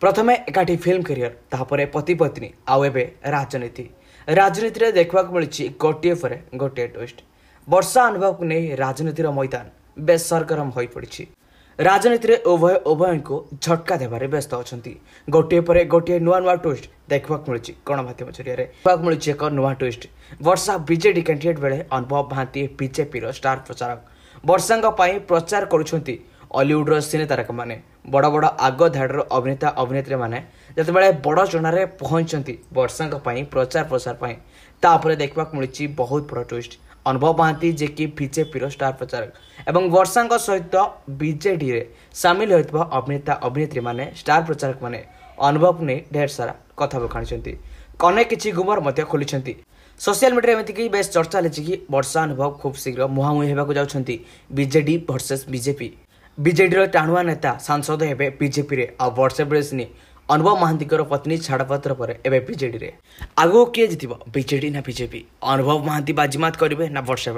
प्रथमे एकाठी film career तापर पति पत्नी आउ एबे राजनीति राजनीति देखा मिली गोटे पर गोटे ट्विस्ट वर्षा अनुभव को नहीं राजनीतिर मैदान बेस सरगरम हो पड़ी। राजनीति उभय को झटका देवारे व्यस्त अच्छा गोटे पर गोटे नुआ नुआ ट्विस्ट देखा मिली गणमाध्यम जरिया देखा मिली एक नुआ ट्विस्ट। वर्षा बीजेडी कैंडिडेट बेले अनुभव महांती बीजेपी स्टार प्रचारक वर्षा प्रचार करुछंती हॉलीवुड सिने तारक माने बड़ बड़ आग धाड़ अभिनेता अभिनेत्री माने जिते बड़ चणारे पहुंचती वर्षा प्रचार प्रसार तापर देखा मिली बहुत बड़ ट्विस्ट। अनुभव महांती जे कि बीजेपी स्टार प्रचारक एवं वर्षा सहित बीजेडी रे सामिल होता अभिनेता अभिनेत्री माने स्टार प्रचारक माने अनुभव ने ढेर सारा कथा बखाणी कने किछि गुमर खोली। सोशल मीडिया एमती बेस चर्चा चली कि वर्षा अनुभव खूब शीघ्र मुहांमुही होगा जाउछंती बीजेडी वर्सेस बीजेपी। बीजेडी टाणुआ नेता सांसद हेबे बीजेपी रे आ व्हाट्सएप सिनी अनुभव महांती पत्नी छाड़पत्र पर एबे बीजेडी रे आगो किए जितिबो बीजेडी ना बीजेपी। अनुभव महांती बाजीमात करिवे ना व्हाट्सएप।